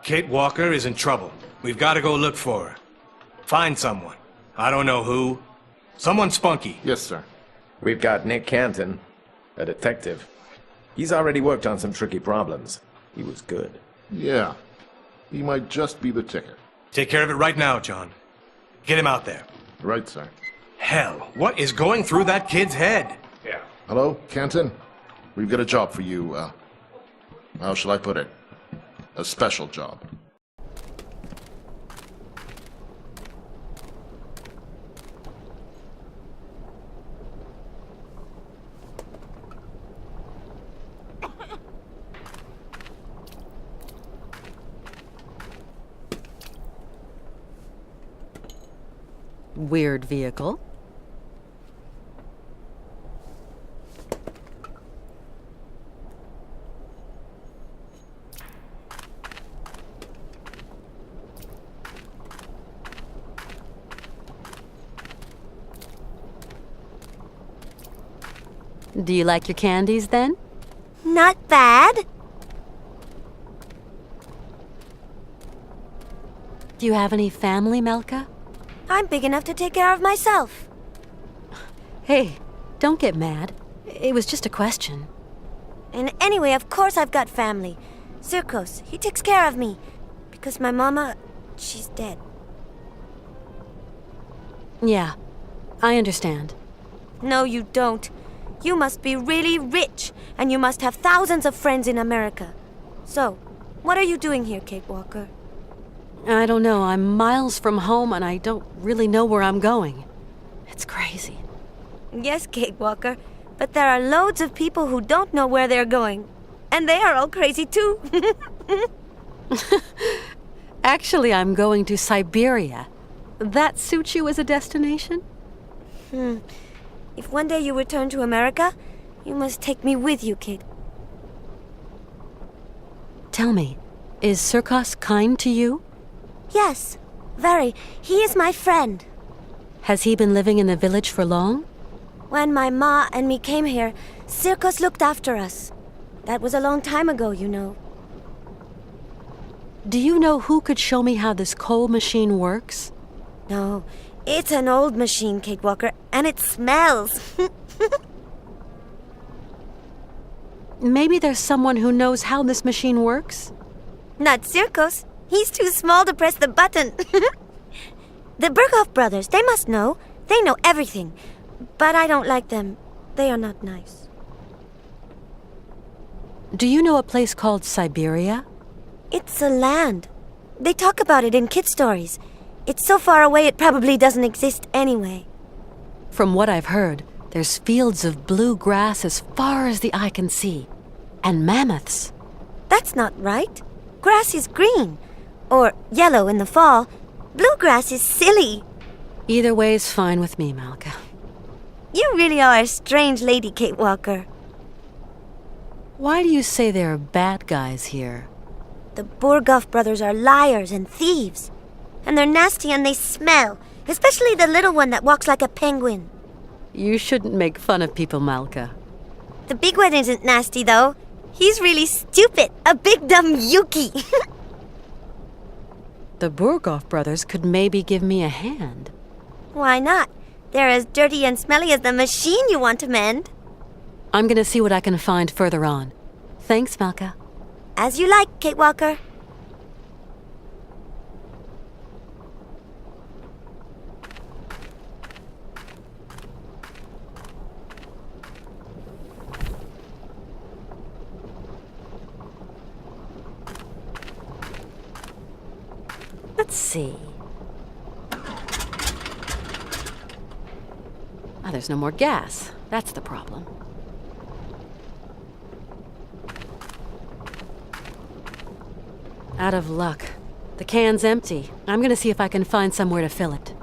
Kate Walker is in trouble. We've got to go look for her. Find someone. I don't know who. Someone spunky. Yes, sir. We've got Nick Canton, a detective. He's already worked on some tricky problems. He was good. Yeah. He might just be the ticket. Take care of it right now, John. Get him out there. Right, sir. Hell, what is going through that kid's head? Yeah. Hello, Canton? We've got a job for you, how shall I put it? A special job. Weird vehicle. Do you like your candies, then? Not bad. Do you have any family, Melka? I'm big enough to take care of myself. Hey, don't get mad. It was just a question. And anyway, of course I've got family. Circos, he takes care of me. Because my mama, she's dead. Yeah, I understand. No, you don't. You must be really rich, and you must have thousands of friends in America. So, what are you doing here, Kate Walker? I don't know. I'm miles from home, and I don't really know where I'm going. It's crazy. Yes, Kate Walker, but there are loads of people who don't know where they're going. And they are all crazy, too. Actually, I'm going to Syberia. That suits you as a destination? If one day you return to America, you must take me with you, Kate. Tell me, is Circos kind to you? Yes, very. He is my friend. Has he been living in the village for long? When my ma and me came here, Circos looked after us. That was a long time ago, you know. Do you know who could show me how this coal machine works? No, it's an old machine, Kate Walker, and it smells. Maybe there's someone who knows how this machine works? Not Circos. He's too small to press the button. The Berghoff brothers, they must know. They know everything. But I don't like them. They are not nice. Do you know a place called Syberia? It's a land. They talk about it in kid stories. It's so far away it probably doesn't exist anyway. From what I've heard, there's fields of blue grass as far as the eye can see. And mammoths. That's not right. Grass is green. Or yellow in the fall. Bluegrass is silly. Either way is fine with me, Malka. You really are a strange lady, Kate Walker. Why do you say there are bad guys here? The Berghoff brothers are liars and thieves. And they're nasty and they smell. Especially the little one that walks like a penguin. You shouldn't make fun of people, Malka. The big one isn't nasty, though. He's really stupid. A big dumb Yuki. The Berghoff brothers could maybe give me a hand. Why not? They're as dirty and smelly as the machine you want to mend. I'm gonna see what I can find further on. Thanks, Malka. As you like, Kate Walker. Let's see. There's no more gas. That's the problem. Out of luck. The can's empty. I'm gonna see if I can find somewhere to fill it.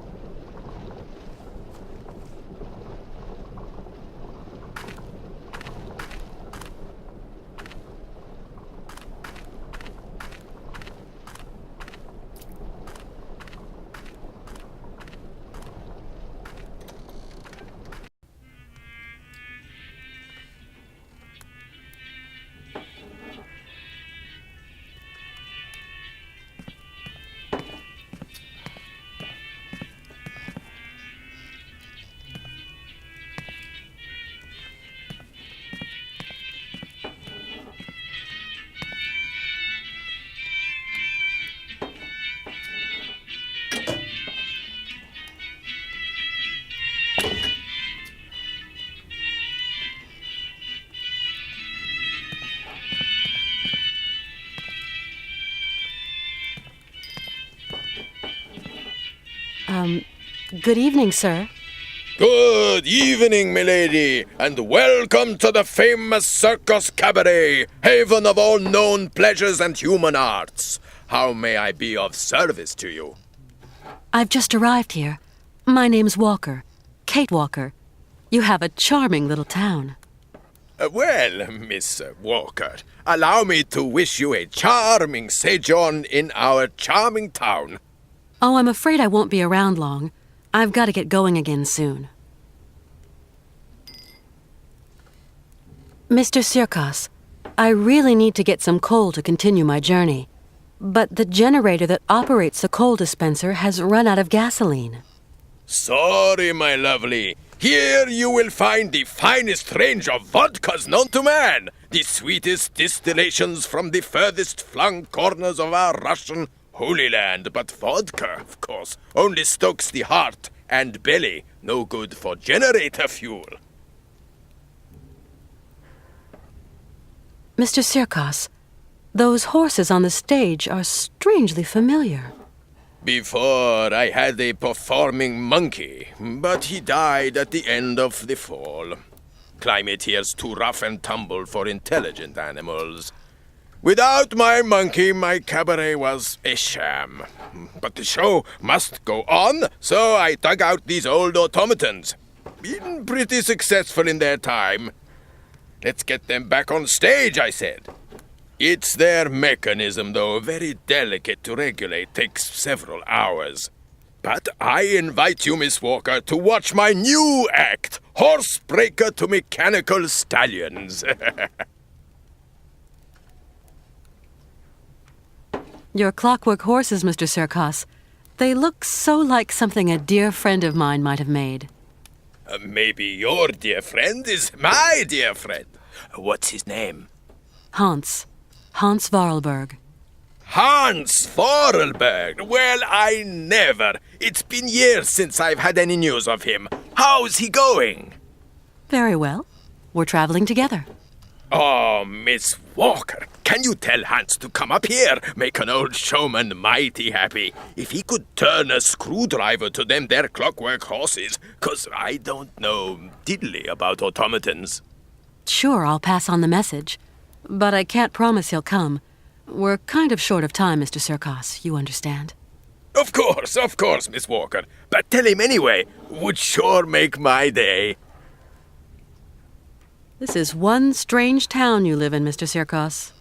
Good evening, sir. Good evening, milady, and welcome to the famous Circus Cabaret, haven of all known pleasures and human arts. How may I be of service to you? I've just arrived here. My name's Walker. Kate Walker. You have a charming little town. Well, Miss Walker, allow me to wish you a charming sojourn in our charming town. Oh, I'm afraid I won't be around long. I've got to get going again soon. Mr. Sirkos, I really need to get some coal to continue my journey. But the generator that operates the coal dispenser has run out of gasoline. Sorry, my lovely. Here you will find the finest range of vodkas known to man. The sweetest distillations from the furthest flung corners of our Russian Holy Land. But vodka, of course, only stokes the heart and belly. No good for generator fuel. Mr. Sirkos, those horses on the stage are strangely familiar. Before, I had a performing monkey, but he died at the end of the fall. Climate here's too rough and tumble for intelligent animals. Without my monkey, my cabaret was a sham. But the show must go on, so I dug out these old automatons. Been pretty successful in their time. Let's get them back on stage, I said. It's their mechanism, though, very delicate to regulate, takes several hours. But I invite you, Miss Walker, to watch my new act, Horsebreaker to Mechanical Stallions. Your clockwork horses, Mr. Sirkos. They look so like something a dear friend of mine might have made. Maybe your dear friend is my dear friend. What's his name? Hans Voralberg. Hans Voralberg? Well, I never. It's been years since I've had any news of him. How's he going? Very well. We're traveling together. Oh, Miss Walker, can you tell Hans to come up here? Make an old showman mighty happy. If he could turn a screwdriver to them their clockwork horses, 'cause I don't know diddly about automatons. Sure, I'll pass on the message. But I can't promise he'll come. We're kind of short of time, Mr. Sirkos, you understand. Of course, Miss Walker. But tell him anyway. Would sure make my day. This is one strange town you live in, Mr. Sirkos.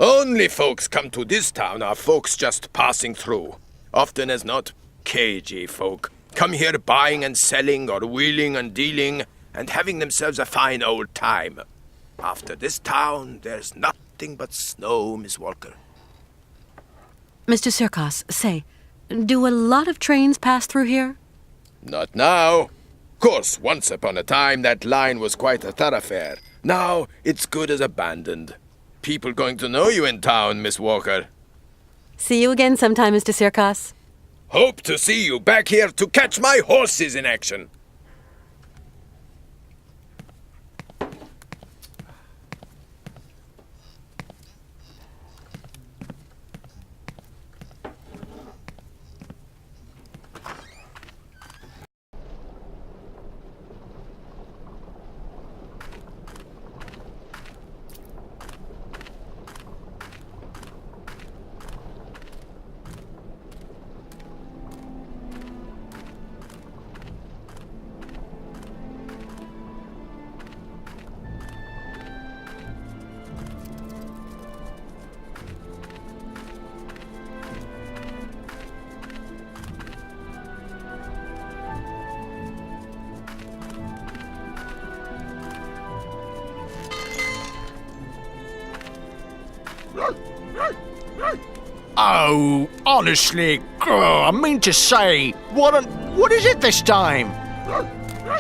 Only folks come to this town are folks just passing through. Often as not, cagey folk. Come here buying and selling or wheeling and dealing and having themselves a fine old time. After this town, there's nothing but snow, Miss Walker. Mr. Sirkos, say, do a lot of trains pass through here? Not now. Course, once upon a time, that line was quite a thoroughfare. Now, it's good as abandoned. People going to know you in town, Miss Walker. See you again sometime, Mr. Sirkos. Hope to see you back here to catch my horses in action. Oh, honestly, I mean to say, what is it this time?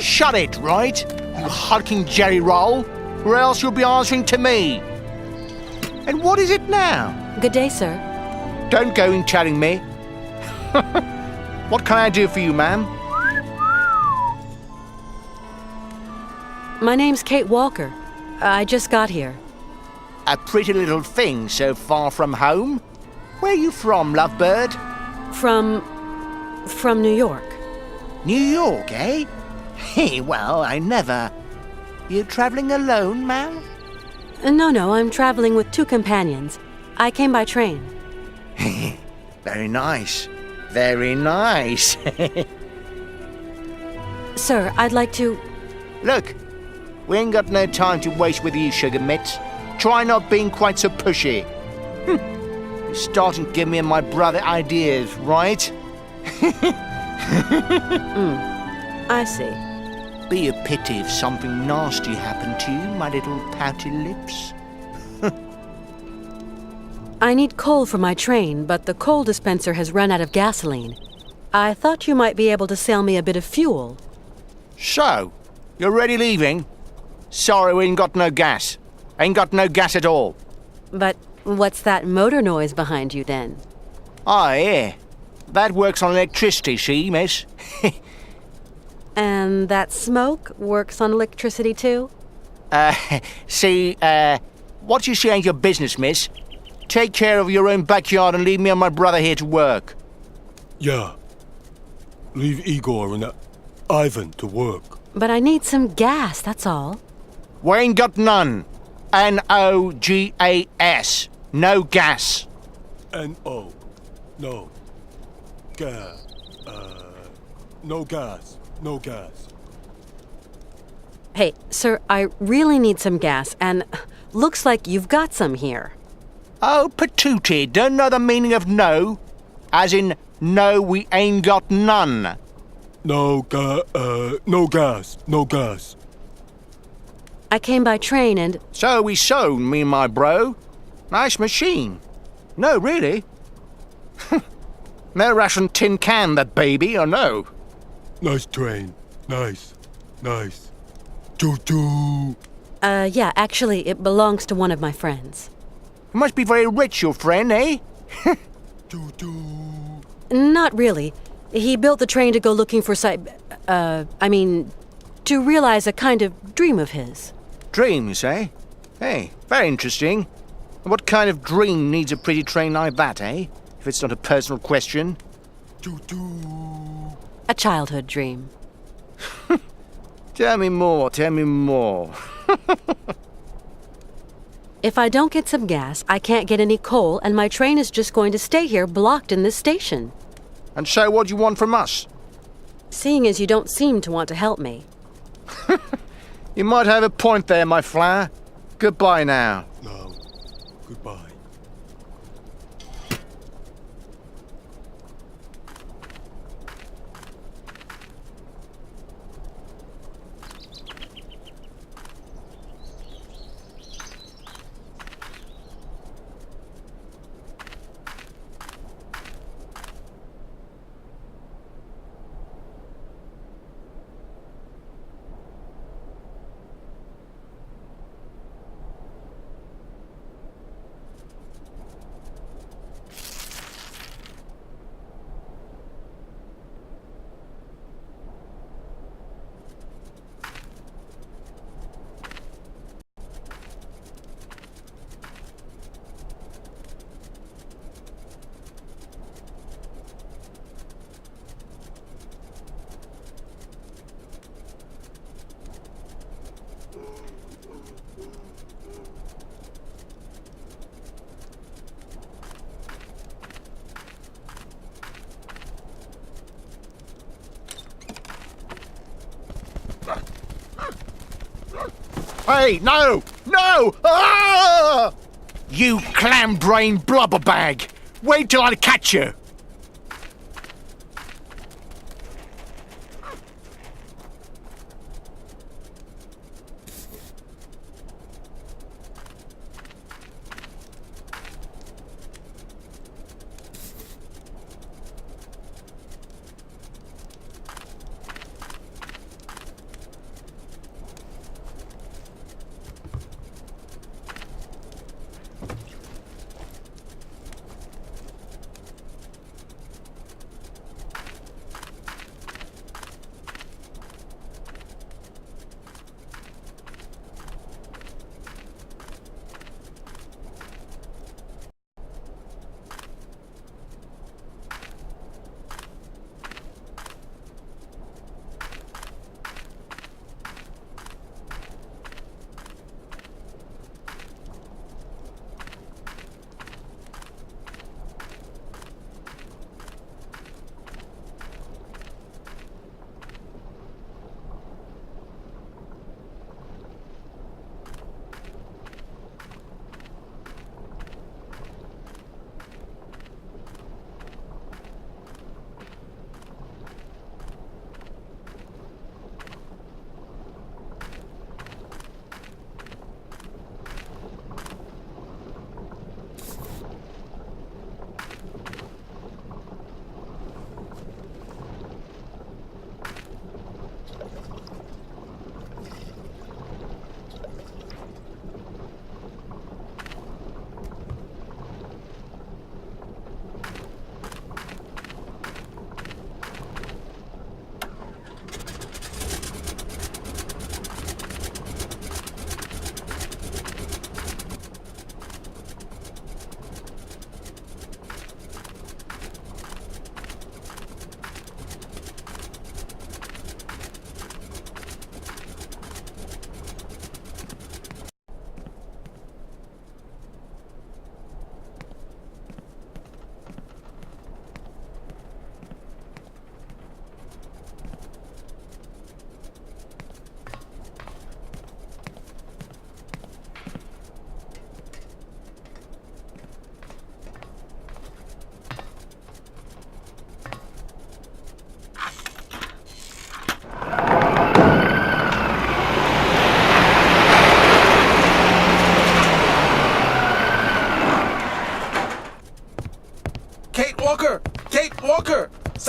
Shut it, right, you hulking jerry roll, or else you'll be answering to me. And what is it now? Good day, sir. Don't go in telling me. What can I do for you, ma'am? My name's Kate Walker. I just got here. A pretty little thing so far from home? Where you from, lovebird? From From New York. New York, eh? Well, I never... You travelling alone, ma'am? No, I'm traveling with 2 companions. I came by train. Very nice. Very nice. Sir, I'd like to... Look, we ain't got no time to waste with you, sugar mitts. Try not being quite so pushy. You're starting to give me and my brother ideas, right? I see. Be a pity if something nasty happened to you, my little pouty lips. I need coal for my train, but the coal dispenser has run out of gasoline. I thought you might be able to sell me a bit of fuel. So, you're already leaving? Sorry, we ain't got no gas. Ain't got no gas at all. But what's that motor noise behind you then? Oh, yeah. That works on electricity, see, miss? And that smoke works on electricity too? See, what you say ain't your business, miss. Take care of your own backyard and leave me and my brother here to work. Yeah. Leave Igor and Ivan to work. But I need some gas, that's all. We ain't got none. N-O-G-A-S. No gas. N-O. No. Gas. No gas. No gas. Hey, sir, I really need some gas, and looks like you've got some here. Oh, patootie, don't know the meaning of no? As in, no, we ain't got none. No gas. No gas. I came by train and... So we sown, me and my bro. Nice machine. No, really. No Russian tin can, that baby, or no? Nice train. Nice. Choo-choo. Yeah, actually, it belongs to one of my friends. You must be very rich, your friend, eh? Choo-choo. Not really. He built the train to go looking for to realize a kind of dream of his. Dreams, eh? Hey, very interesting. What kind of dream needs a pretty train like that, eh? If it's not a personal question. Choo-choo. A childhood dream. Tell me more. If I don't get some gas, I can't get any coal, and my train is just going to stay here blocked in this station. And so what do you want from us? Seeing as you don't seem to want to help me. You might have a point there, my flower. Goodbye now. No. Goodbye. Hey, no! Ah! You clam-brained blubberbag! Wait till I catch you!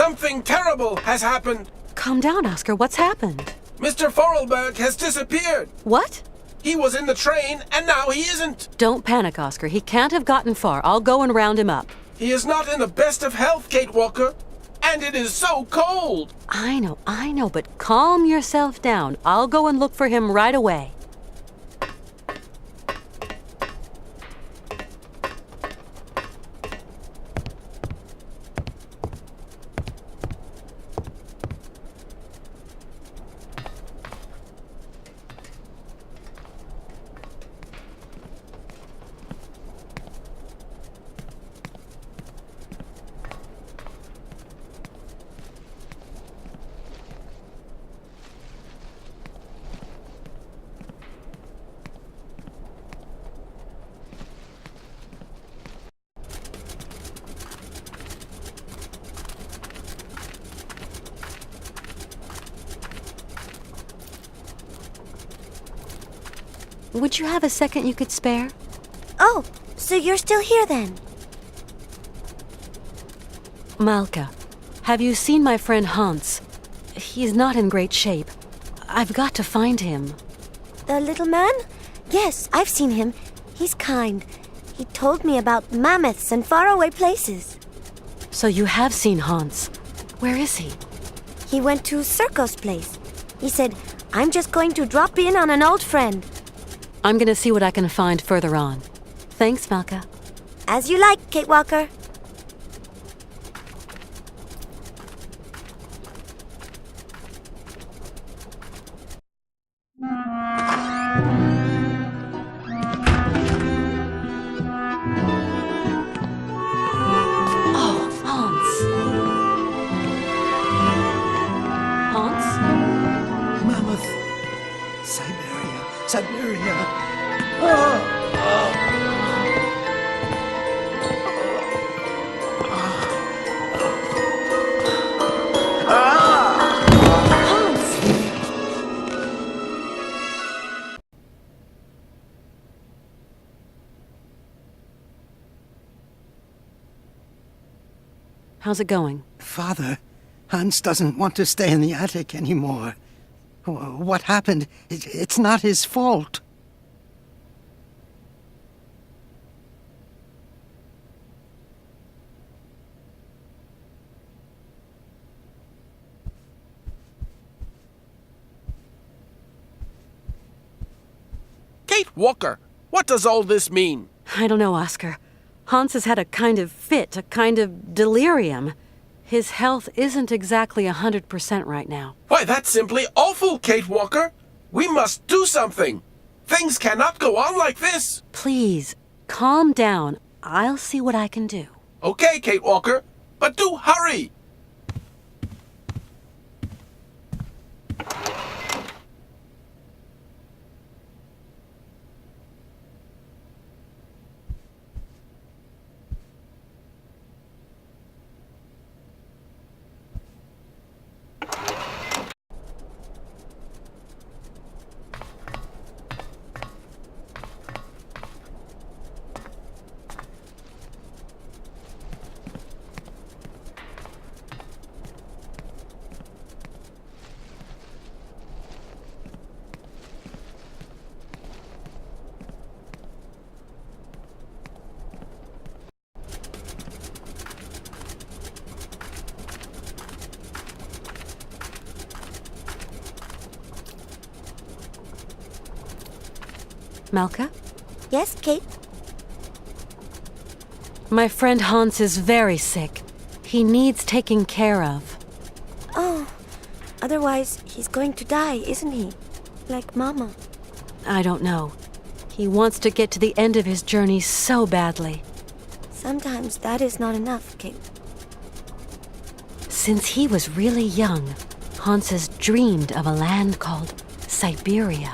Something terrible has happened. Calm down, Oscar. What's happened? Mr. Voralberg has disappeared. What? He was in the train, and now he isn't. Don't panic, Oscar. He can't have gotten far. I'll go and round him up. He is not in the best of health, Kate Walker. And it is so cold. I know, but calm yourself down. I'll go and look for him right away. Would you have a second you could spare? Oh, so you're still here then? Malka, have you seen my friend Hans? He's not in great shape. I've got to find him. The little man? Yes, I've seen him. He's kind. He told me about mammoths and faraway places. So you have seen Hans. Where is he? He went to Circo's place. He said, I'm just going to drop in on an old friend. I'm gonna see what I can find further on. Thanks, Malka. As you like, Kate Walker. Oh, Hans. Hans? Mammoth. Syberia. How's it going? Father, Hans doesn't want to stay in the attic anymore. What happened? It's not his fault. Kate Walker, what does all this mean? I don't know, Oscar. Hans has had a kind of fit, a kind of delirium. His health isn't exactly 100% right now. Why, that's simply awful, Kate Walker. We must do something. Things cannot go on like this. Please, calm down. I'll see what I can do. Okay, Kate Walker, but do hurry. Malka? Yes, Kate? My friend Hans is very sick. He needs taking care of. Oh, otherwise he's going to die, isn't he? Like Mama. I don't know. He wants to get to the end of his journey so badly. Sometimes that is not enough, Kate. Since he was really young, Hans has dreamed of a land called Syberia.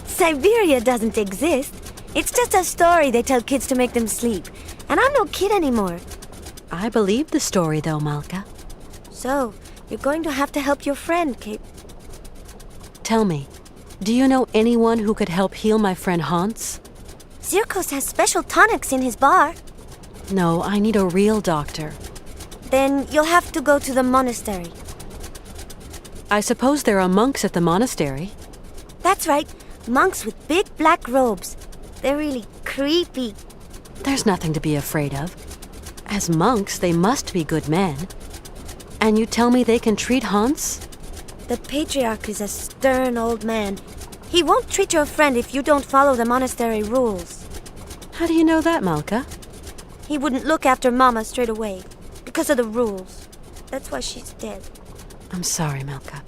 Syberia doesn't exist. It's just a story they tell kids to make them sleep. And I'm no kid anymore. I believe the story, though, Malka. So, you're going to have to help your friend, Kate. Tell me, do you know anyone who could help heal my friend Hans? Zirkos has special tonics in his bar. No, I need a real doctor. Then you'll have to go to the monastery. I suppose there are monks at the monastery. That's right. Monks with big black robes. They're really creepy. There's nothing to be afraid of. As monks, they must be good men. And you tell me they can treat Hans? The patriarch is a stern old man. He won't treat your friend if you don't follow the monastery rules. How do you know that, Malka? He wouldn't look after Mama straight away because of the rules. That's why she's dead. I'm sorry, Malka.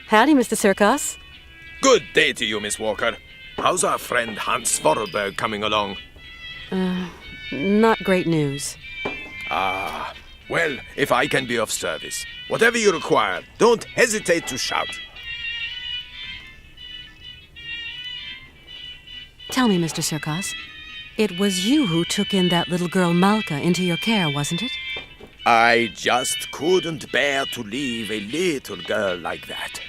Howdy, Mr. Sirkos. Good day to you, Miss Walker. How's our friend Hans Voralberg coming along? Not great news. Ah, well, if I can be of service, whatever you require, don't hesitate to shout. Tell me, Mr. Sirkos, it was you who took in that little girl Malka into your care, wasn't it? I just couldn't bear to leave a little girl like that.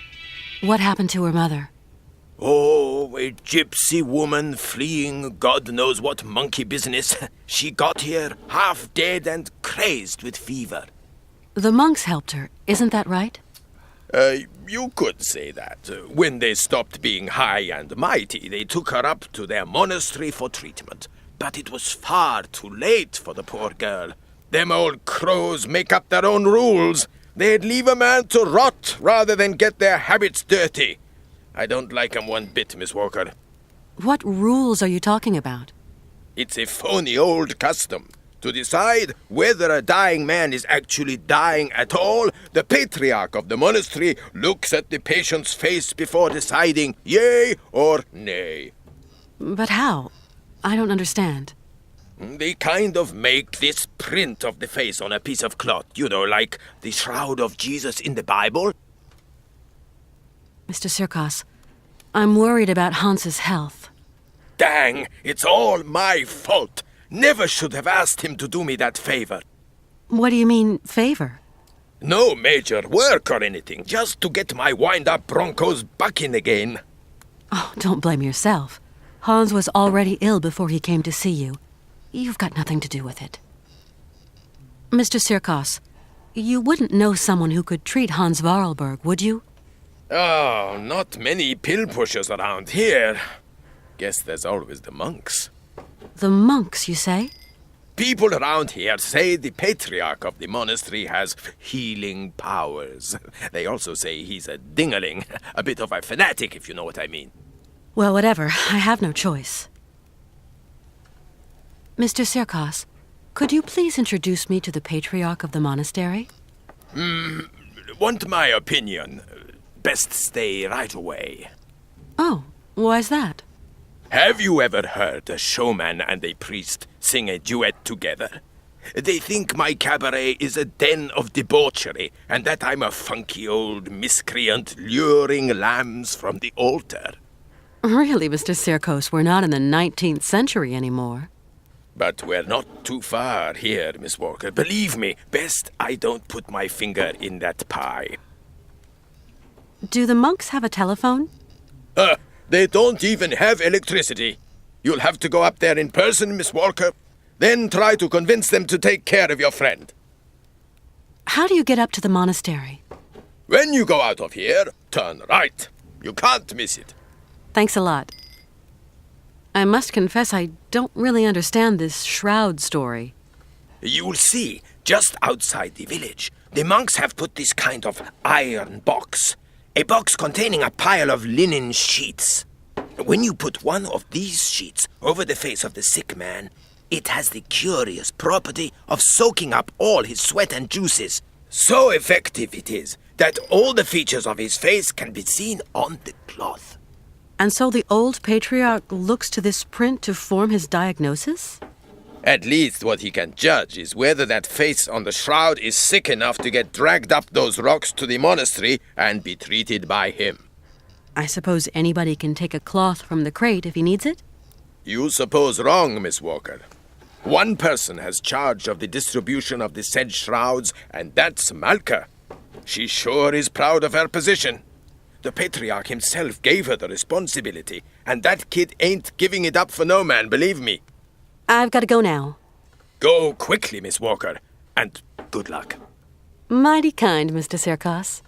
What happened to her mother? Oh, a gypsy woman fleeing God knows what monkey business. She got here half dead and crazed with fever. The monks helped her, isn't that right? You could say that. When they stopped being high and mighty, they took her up to their monastery for treatment. But it was far too late for the poor girl. Them old crows make up their own rules. They'd leave a man to rot rather than get their habits dirty. I don't like 'em one bit, Miss Walker. What rules are you talking about? It's a phony old custom. To decide whether a dying man is actually dying at all, the patriarch of the monastery looks at the patient's face before deciding yea or nay. But how? I don't understand. They kind of make this print of the face on a piece of cloth, you know, like the shroud of Jesus in the Bible. Mr. Sirkos, I'm worried about Hans's health. Dang, it's all my fault. Never should have asked him to do me that favor. What do you mean, favor? No major work or anything, just to get my wind-up Broncos bucking again. Oh, don't blame yourself. Hans was already ill before he came to see you. You've got nothing to do with it. Mr. Sirkos, you wouldn't know someone who could treat Hans Voralberg, would you? Oh, not many pill pushers around here. Guess there's always the monks. The monks, you say? People around here say the patriarch of the monastery has healing powers. They also say he's a dingaling, a bit of a fanatic, if you know what I mean. Well, whatever. I have no choice. Mr. Sirkos, could you please introduce me to the patriarch of the monastery? Want my opinion? Best stay right away. Oh, why's that? Have you ever heard a showman and a priest sing a duet together? They think my cabaret is a den of debauchery, and that I'm a funky old miscreant luring lambs from the altar. Really, Mr. Sirkos, we're not in the 19th century anymore. But we're not too far here, Miss Walker. Believe me, best I don't put my finger in that pie. Do the monks have a telephone? They don't even have electricity. You'll have to go up there in person, Miss Walker. Then try to convince them to take care of your friend. How do you get up to the monastery? When you go out of here, turn right. You can't miss it. Thanks a lot. I must confess I don't really understand this shroud story. You'll see, just outside the village, the monks have put this kind of iron box. A box containing a pile of linen sheets. When you put one of these sheets over the face of the sick man, it has the curious property of soaking up all his sweat and juices. So effective it is that all the features of his face can be seen on the cloth. And so the old patriarch looks to this print to form his diagnosis? At least what he can judge is whether that face on the shroud is sick enough to get dragged up those rocks to the monastery and be treated by him. I suppose anybody can take a cloth from the crate if he needs it? You suppose wrong, Miss Walker. One person has charge of the distribution of the said shrouds, and that's Malka. She sure is proud of her position. The Patriarch himself gave her the responsibility, and that kid ain't giving it up for no man, believe me. I've got to go now. Go quickly, Miss Walker, and good luck. Mighty kind, Mr. Sirkos.